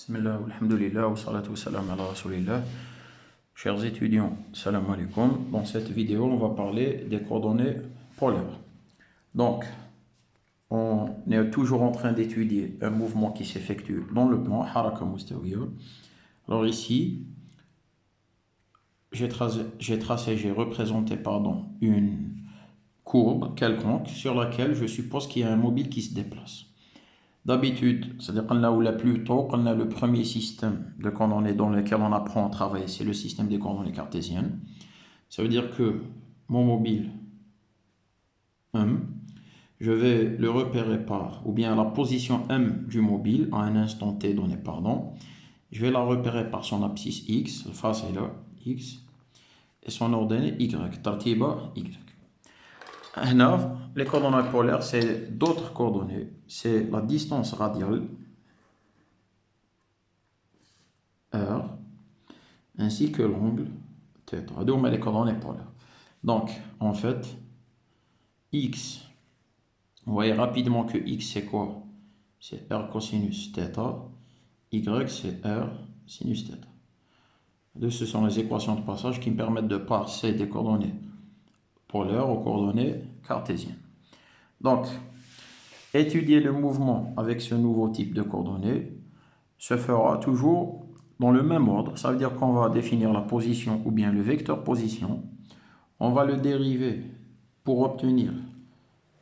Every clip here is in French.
Bismillah, alhamdulillah, wa salatu wa salam ala rasulillah. Chers étudiants, salam alaikum. Dans cette vidéo, on va parler des coordonnées polaires. Donc, on est toujours en train d'étudier un mouvement qui s'effectue dans le plan haraka mustawiya. Alors ici, j'ai représenté une courbe quelconque sur laquelle je suppose qu'il y a un mobile qui se déplace. D'habitude, c'est-à-dire qu'on a ou la plus tôt, qu'on a le premier système de coordonnées dans lequel on apprend à travailler, c'est le système des coordonnées cartésiennes. Ça veut dire que mon mobile M, je vais le repérer par, ou bien la position M du mobile à un instant T donné, je vais la repérer par son abscisse X, la face est là, X, et son ordonnée Y, tartiba Y. Les coordonnées polaires, c'est d'autres coordonnées. C'est la distance radiale, R, ainsi que l'angle, θ. D'où on met les coordonnées polaires. Donc, en fait, X, vous voyez rapidement que X, c'est quoi? C'est R cosinus θ. Y, c'est R sinus θ. Ce sont les équations de passage qui me permettent de passer des coordonnées polaires aux coordonnées cartésiennes. Donc, étudier le mouvement avec ce nouveau type de coordonnées se fera toujours dans le même ordre. Ça veut dire qu'on va définir la position ou bien le vecteur position. On va le dériver pour obtenir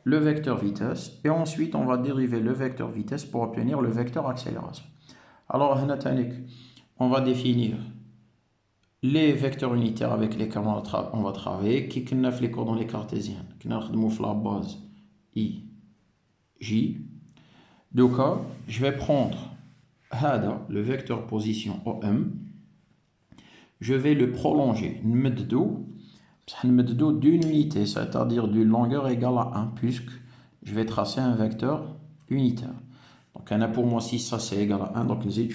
le vecteur vitesse. Et ensuite, on va dériver le vecteur vitesse pour obtenir le vecteur accélération. Alors, on va définir les vecteurs unitaires avec lesquels on va travailler, qui sont les coordonnées cartésiennes, qui sont la base I, J. Donc, je vais prendre le vecteur position OM, je vais le prolonger d'une unité, c'est-à-dire d'une longueur égale à 1, puisque je vais tracer un vecteur unitaire. Donc, pour moi, si ça c'est égal à 1, donc je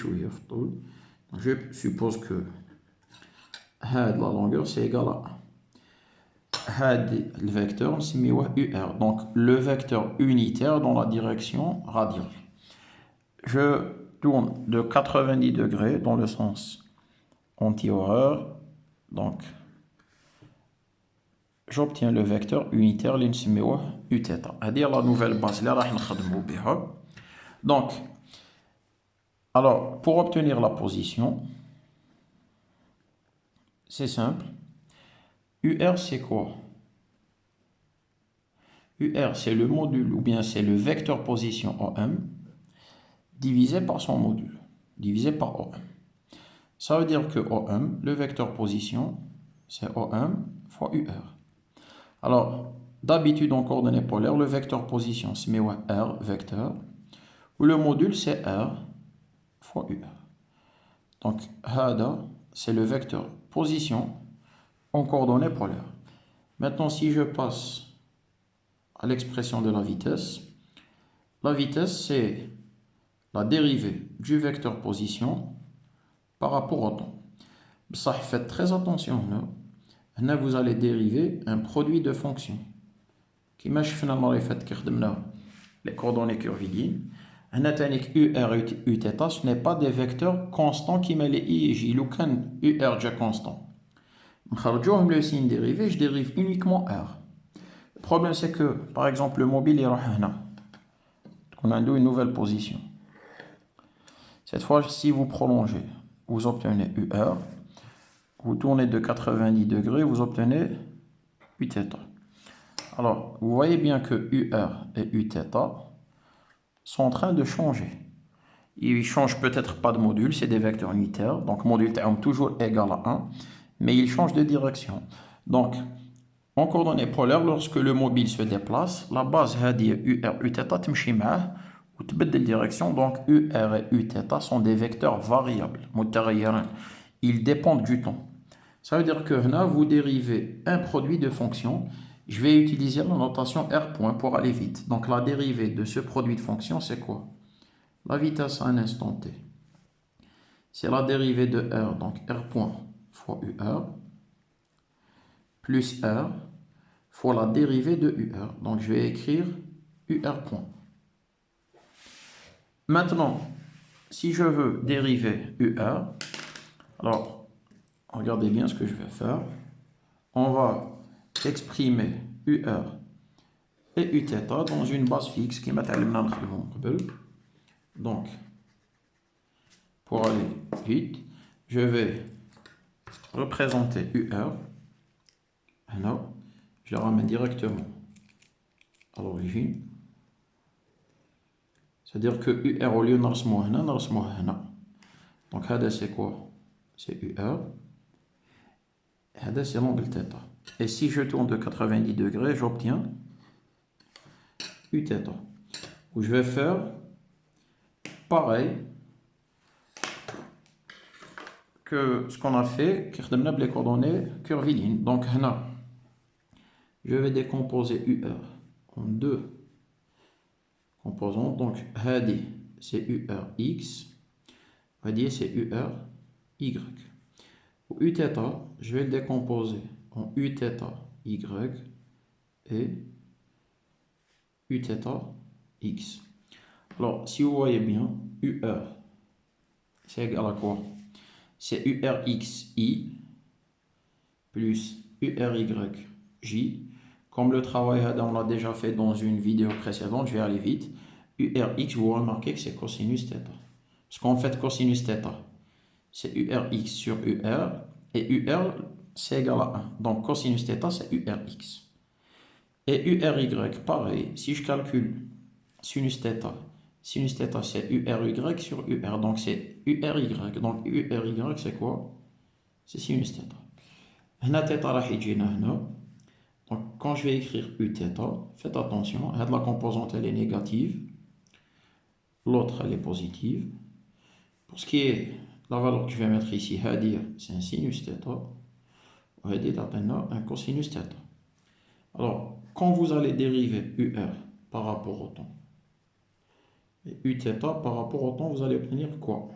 suppose que la longueur c'est égal à 1. Le vecteur c'est UR, donc le vecteur unitaire dans la direction radiale. Je tourne de 90 degrés dans le sens anti-horaire, donc j'obtiens le vecteur unitaire Uθ, c'est-à-dire la nouvelle base là. Donc, alors pour obtenir la position, c'est simple. UR c'est quoi? UR c'est le module ou bien c'est le vecteur position OM divisé par son module, divisé par OM. Ça veut dire que OM, le vecteur position, c'est OM fois UR. Alors, d'habitude en coordonnées polaires, le vecteur position c'est R vecteur, ou le module c'est R fois UR. Donc, HADA, c'est le vecteur position en coordonnées polaires. Maintenant, si je passe à l'expression de la vitesse c'est la dérivée du vecteur position par rapport au temps. Ça, faites très attention. Là, vous allez dériver un produit de fonction. Qui marche finalement les coordonnées curvilignées. UR et Uθ, ce n'est pas des vecteurs constants qui mêlent les I et J. UR déjà constant. Le signe dérivé, je dérive uniquement R. Le problème c'est que, par exemple, le mobile est là. On a une nouvelle position. Cette fois, si vous prolongez, vous obtenez UR. Vous tournez de 90 degrés, vous obtenez Uθ. Alors, vous voyez bien que UR et Uθ sont en train de changer. Ils ne changent peut-être pas de module, c'est des vecteurs unitaires. Donc, module est toujours égal à 1, mais ils changent de direction. Donc, en coordonnées polaires, lorsque le mobile se déplace, la base UR Uθ تمشي معاه وتبدل direction. Donc, UR et Uθ sont des vecteurs variables. Ils dépendent du temps. Ça veut dire que là, vous dérivez un produit de fonction. Je vais utiliser la notation R point pour aller vite. Donc, la dérivée de ce produit de fonction, c'est quoi? La vitesse à un instant t. C'est la dérivée de R, donc R point fois UR, plus R fois la dérivée de UR. Donc, je vais écrire UR point. Maintenant, si je veux dériver UR, alors regardez bien ce que je vais faire. On va exprimer UR et Uθ dans une base fixe qui m'attelle. Donc, pour aller vite, je vais représenter UR. Là, je le ramène directement à l'origine. C'est-à-dire que UR au lieu de نرسموه هنا نرسموه هنا. Donc, هذا c'est quoi? C'est UR. هذا c'est l'angle θ. Et si je tourne de 90 degrés, j'obtiens Uθ. Où je vais faire pareil que ce qu'on a fait, qui redonne les coordonnées curvilignes. Donc, là, je vais décomposer UR en deux composants. Donc, hadi, c'est URX, hadi, c'est URY. Pour Uθ, je vais le décomposer en Uθy et Uθx. Alors, si vous voyez bien, UR, c'est égal à quoi? C'est URXI plus URYJ. Comme le travail, on l'a déjà fait dans une vidéo précédente, je vais aller vite. URX, vous remarquez que c'est cosinus θ. Parce qu'en fait, cosinus θ, c'est URX sur UR. Et UR, c'est égal à 1. Donc, cosinus θ, c'est URX. Et URY, pareil. Si je calcule sinus θ, c'est URY sur UR. Donc, c'est URY. Donc, URY, c'est quoi? C'est sinus θ. هنا θ راح يجينا هنا. Donc, quand je vais écrire Uθ, faites attention, la composante elle est négative, l'autre elle est positive. Pour ce qui est la valeur que je vais mettre ici, c'est un sinus θ, et un cosinus θ. Alors, quand vous allez dériver UR par rapport au temps, et Uθ par rapport au temps, vous allez obtenir quoi?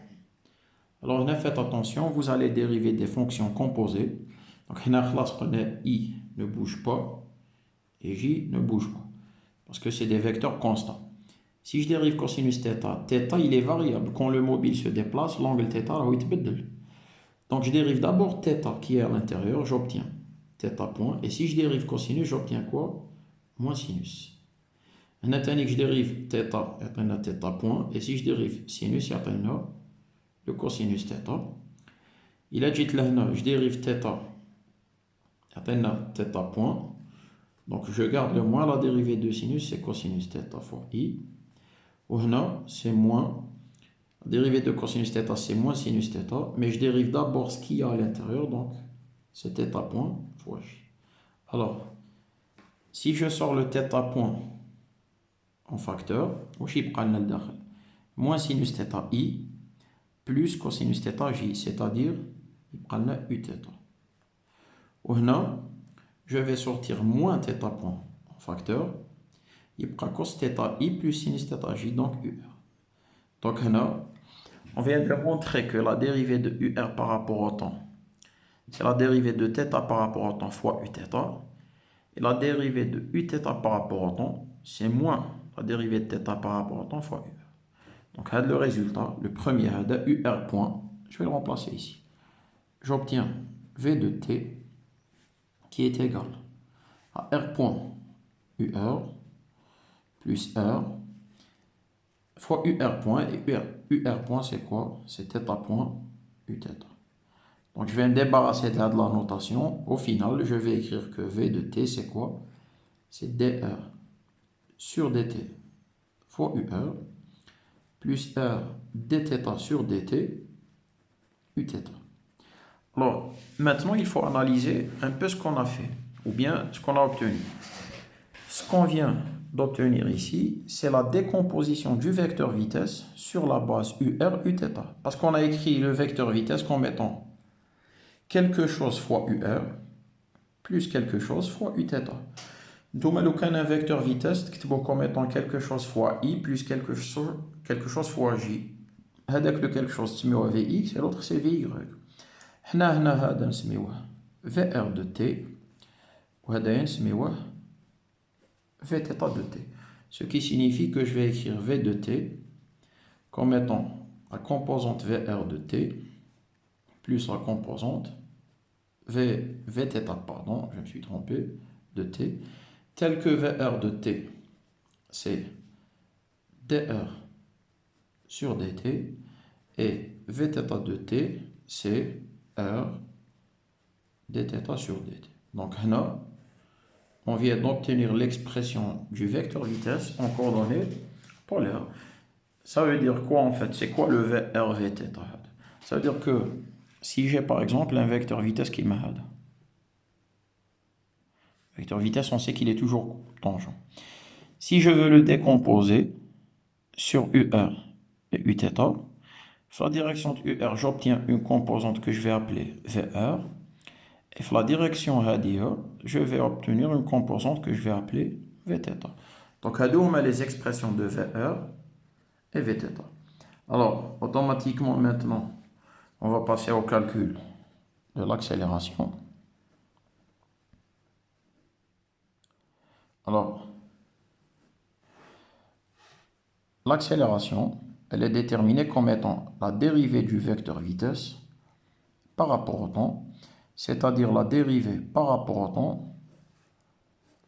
Alors, faites attention, vous allez dériver des fonctions composées. Donc, I ne bouge pas et J ne bouge pas. Parce que c'est des vecteurs constants. Si je dérive cosinus θ, θ il est variable. Quand le mobile se déplace, l'angle θ va يتبدل. Donc je dérive d'abord θ qui est à l'intérieur, j'obtiens θ point. Et si je dérive cosinus, j'obtiens quoi? Moins sinus. Maintenant que je dérive θ, j'obtiens θ point. Et si je dérive sinus, j'obtiens le cosinus θ. Il a dit là, je dérive θ, j'obtiens θ point. Donc je garde le moins, la dérivée de sinus, c'est cosinus θ fois i. Ou là, c'est moins. La dérivée de cosinus θ, c'est moins sinus θ. Mais je dérive d'abord ce qu'il y a à l'intérieur, donc c'est θ point fois j. Alors, si je sors le θ point en facteur, moins sinus θ i plus cosinus θ j, c'est-à-dire Uθ. Ou là, je vais sortir moins θ point en facteur, cos θ i plus sinus θ j, donc UR. Donc là, on vient de montrer que la dérivée de UR par rapport au temps, c'est la dérivée de θ par rapport au temps fois Uθ. Et la dérivée de Uθ par rapport au temps, c'est moins la dérivée de θ par rapport au temps fois UR. Donc, le résultat, le premier, UR point, je vais le remplacer ici. J'obtiens V de t qui est égal à R point UR plus R fois UR point. Et UR point, c'est quoi? C'est θ point Uθ. Donc, je vais me débarrasser de la notation. Au final, je vais écrire que V de t, c'est quoi? C'est dr sur dt fois UR plus R dθ sur dt Uθ. Alors, maintenant, il faut analyser un peu ce qu'on a fait, ou bien ce qu'on a obtenu. Ce qu'on vient d'obtenir ici, c'est la décomposition du vecteur vitesse sur la base UR, Uθ. Parce qu'on a écrit le vecteur vitesse comme mettant quelque chose fois UR plus quelque chose fois Uθ. Donc, un vecteur vitesse comme étant quelque chose fois I plus quelque chose fois J. هذاك le quelque chose سميوه Vx et l'autre c'est Vy. هنا هذا نسميوه VR de t وهذا نسميوه Vθ de t. Ce qui signifie que je vais écrire V de t comme étant la composante VR de t plus la composante Vθ, pardon, je me suis trompé, de t, tel que VR de t, c'est dr sur dt, et Vθ de t, c'est r dθ sur dt. Donc là, on vient d'obtenir l'expression du vecteur vitesse en coordonnées polaires. Ça veut dire quoi en fait? C'est quoi le VR Vθ? Ça veut dire que si j'ai par exemple un vecteur vitesse qui m'aide, vecteur vitesse, on sait qu'il est toujours tangent. Si je veux le décomposer sur UR et Uθ, sur la direction de UR, j'obtiens une composante que je vais appeler VR. Et sur la direction RDA, je vais obtenir une composante que je vais appeler Vθ. Donc, on a les expressions de VR et Vθ. Alors, automatiquement, maintenant, on va passer au calcul de l'accélération. Alors, l'accélération, elle est déterminée comme étant la dérivée du vecteur vitesse par rapport au temps, c'est-à-dire la dérivée par rapport au temps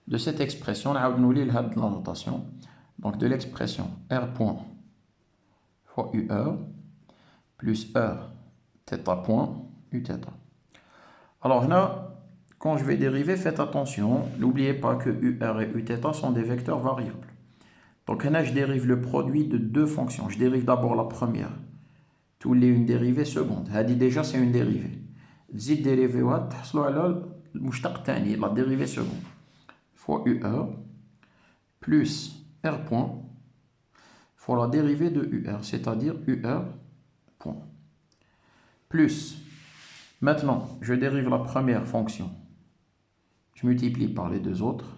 de cette expression, la notation, donc de l'expression R point fois UR plus R θ point Uθ. Alors là, quand je vais dériver, faites attention, n'oubliez pas que UR et Uθ sont des vecteurs variables. Donc là, je dérive le produit de deux fonctions. Je dérive d'abord la première. Tous les une dérivée seconde. Hadi déjà c'est une dérivée. Zid dérivée la dérivée seconde fois UR plus R point fois la dérivée de UR, c'est-à-dire UR point. Plus, maintenant, je dérive la première fonction. Je multiplie par les deux autres.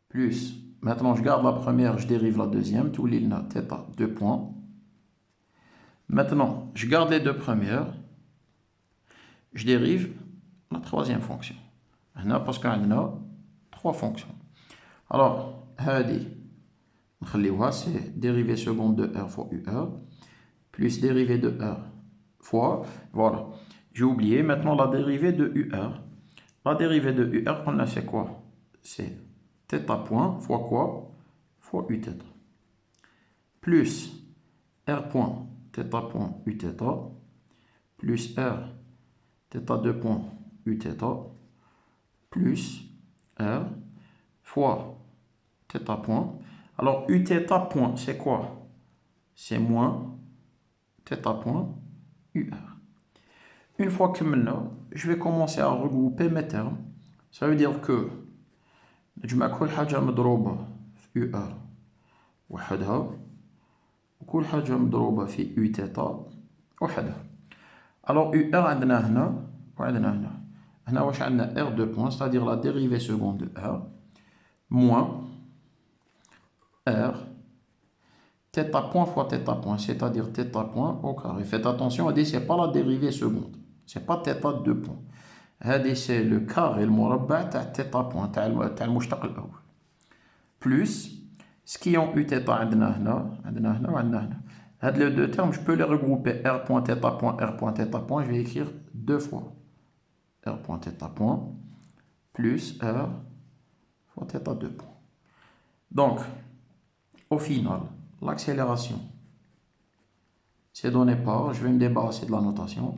Plus, maintenant je garde la première, je dérive la deuxième, tout l'ilna θ, 2 points. Maintenant, je garde les deux premières, je dérive la troisième fonction. Parce qu'on a trois fonctions. Alors, c'est dérivée seconde de R fois UR, plus dérivée de R fois, voilà. J'ai oublié, maintenant la dérivée de UR. La dérivée de UR, on a c'est quoi? C'est θ point fois quoi? Fois Uθ. Plus R point θ point Uθ plus R θ2 point Uθ plus R fois θ point. Alors Uθ point, c'est quoi? C'est moins θ point UR. Une fois que maintenant, je vais commencer à regrouper mes termes. Ça veut dire que نجمع كل حاجة مضروبة في UR وحدها وكل حاجة مضروبة في Uθ وحدها. Alors UR عندنا هنا وعندنا هنا. هنا واش عندنا R2 point, c'est-à-dire la dérivée seconde de R, moins R θ point fois θ point, c'est-à-dire θ point au carré. Faites attention, ce n'est pas la dérivée seconde, ce n'est pas θ2 point. C'est le carré المربع تاع θ point تاع المشتق الأول. Plus ce qui ont Uθ عندنا هنا وعندنا هنا. Les deux termes, je peux les regrouper. R point θ point, R point θ point, je vais écrire deux fois. R point θ point plus R fois θ2 point. Donc, au final, l'accélération, c'est donné par, je vais me débarrasser de la notation,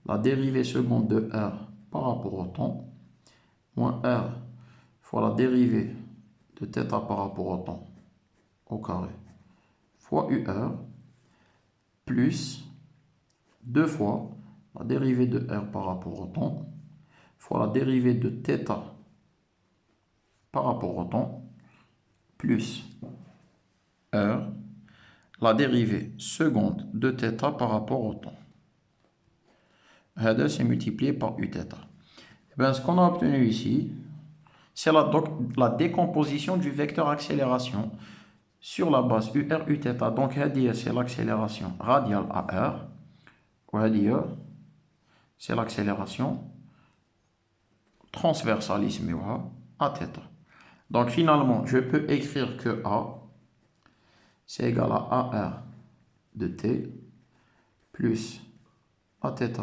la dérivée seconde de R par rapport au temps, moins R fois la dérivée de θ par rapport au temps, au carré, fois UR, plus deux fois la dérivée de R par rapport au temps, fois la dérivée de θ par rapport au temps, plus R, la dérivée seconde de θ par rapport au temps. C'est multiplié par Uθ. Et bien, ce qu'on a obtenu ici, c'est la décomposition du vecteur accélération sur la base UR Uθ. Donc, c'est l'accélération radiale à R. C'est l'accélération transversale à θ. Donc, finalement, je peux écrire que A, c'est égal à AR de t plus Aθ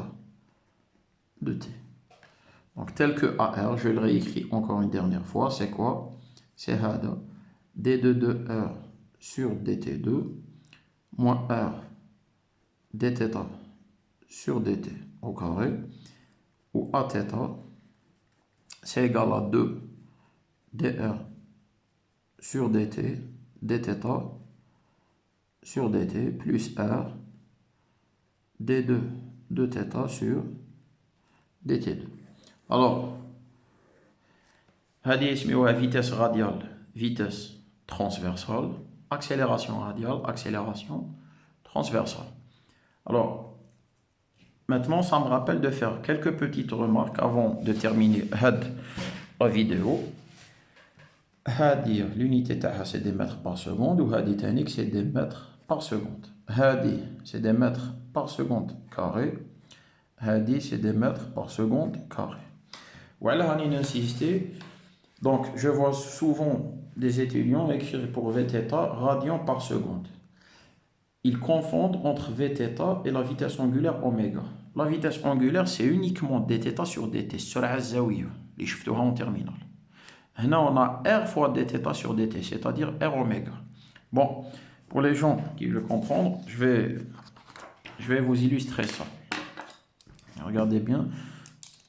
de t. Donc tel que AR, je le réécris encore une dernière fois, c'est quoi? C'est hada d2 de R sur dt2 moins R dθ sur dt au carré, où Aθ c'est égal à 2 dr sur dt dθ sur dt plus R d2 de θ sur dt2. Alors, هذه اسمها vitesse radiale, vitesse transversale, accélération radiale, accélération transversale. Alors, maintenant, ça me rappelle de faire quelques petites remarques avant de terminer la vidéo. هذه l'unité تاعها c'est des mètres par seconde, ou هذه تانيك c'est des mètres par seconde. هذه c'est des mètres par seconde carré. هذه c'est des mètres par seconde carré. Voilà, on insister. Donc, je vois souvent des étudiants écrire pour Vθ radian par seconde. Ils confondent entre Vθ et la vitesse angulaire oméga. La vitesse angulaire, c'est uniquement dθ sur dt, sur la zawiya, les شفتوها en terminale. Là, on a R fois dθ sur dt, c'est-à-dire R oméga. Bon, pour les gens qui veulent comprendre, je vais vous illustrer ça. Regardez bien.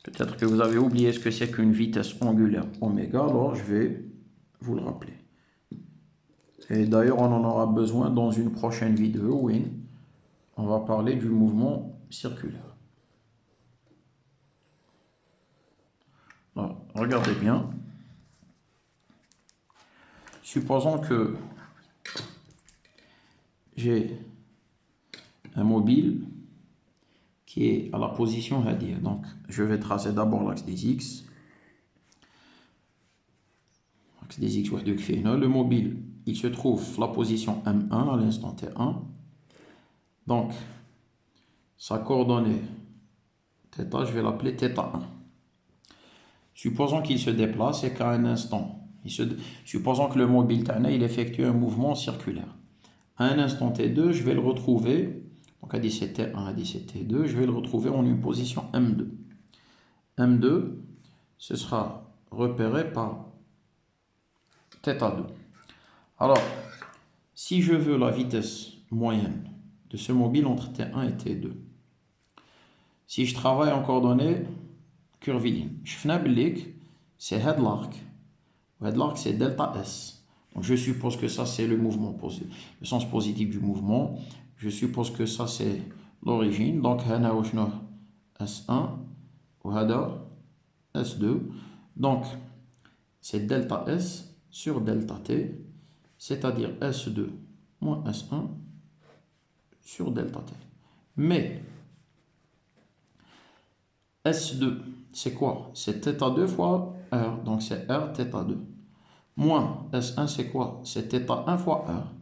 Peut-être que vous avez oublié ce que c'est qu'une vitesse angulaire oméga, alors je vais vous le rappeler. Et d'ailleurs, on en aura besoin dans une prochaine vidéo où on va parler du mouvement circulaire. Alors, regardez bien. Supposons que j'ai un mobile qui est à la position hadia. Donc, je vais tracer d'abord l'axe des X. L'axe des X, le mobile, il se trouve à la position M1 à l'instant T1. Donc, sa coordonnée θ, je vais l'appeler θ1. Supposons qu'il se déplace et qu'à un instant, supposons que le mobile il effectue un mouvement circulaire. À un instant T2, je vais le retrouver. Donc, à 17 T1, à 17 T2, je vais le retrouver en une position M2. M2, ce sera repéré par θ2. Alors, si je veux la vitesse moyenne de ce mobile entre T1 et T2, si je travaille en coordonnées curvilignes, je fais c'est head l'arc. Head l'arc, c'est delta S. Donc, je suppose que ça, c'est le mouvement positif, le sens positif du mouvement. Je suppose que ça, c'est l'origine. Donc, S1 ou S2. Donc, c'est delta S sur delta T, c'est-à-dire S2 moins S1 sur delta T. Mais, S2, c'est quoi? C'est θ2 fois R. Donc, c'est R θ2. Moins S1, c'est quoi? C'est θ1 fois R.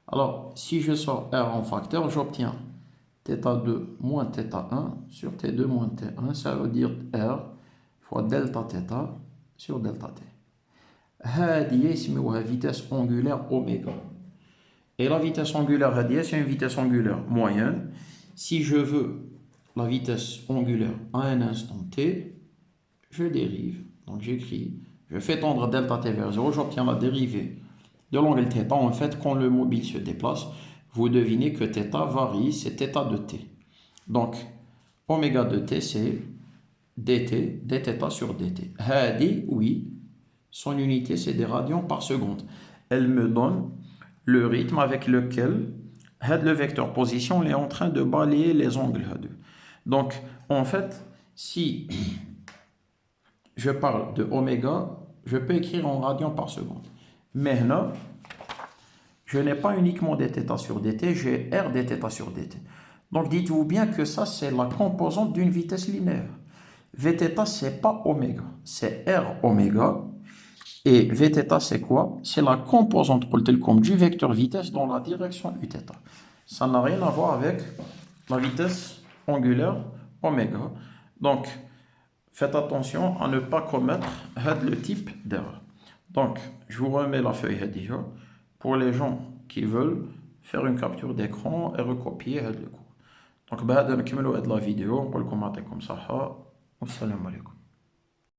Alors, si je sors R en facteur, j'obtiens θ2 moins θ1 sur T2 moins T1. Ça veut dire R fois delta θ sur delta T. C'est la vitesse angulaire oméga. Et la vitesse angulaire, c'est une vitesse angulaire moyenne. Si je veux la vitesse angulaire à un instant T, je dérive. Donc, j'écris, je fais tendre delta T vers 0, j'obtiens la dérivée de l'angle θ. En fait, quand le mobile se déplace, vous devinez que θ varie, c'est θ de t. Donc, oméga de t, c'est dt, dθ sur dt. Hadi, oui, son unité, c'est des radians par seconde. Elle me donne le rythme avec lequel le vecteur position est en train de balayer les angles. Donc, en fait, si je parle de oméga, je peux écrire en radians par seconde. Mais là, je n'ai pas uniquement dθ sur dt, j'ai R dθ sur dt. Donc, dites-vous bien que ça, c'est la composante d'une vitesse linéaire. Vθ, c'est pas oméga, c'est R oméga. Et Vθ, c'est quoi? C'est la composante du vecteur vitesse dans la direction uθ. Ça n'a rien à voir avec la vitesse angulaire oméga. Donc, faites attention à ne pas commettre le type d'erreur. Donc, je vous remets la feuille déjà pour les gens qui veulent faire une capture d'écran et recopier le cours. Donc, بعد نكملوا هاد la vidéo نقول لكم يعطيكم صحة والسلام عليكم.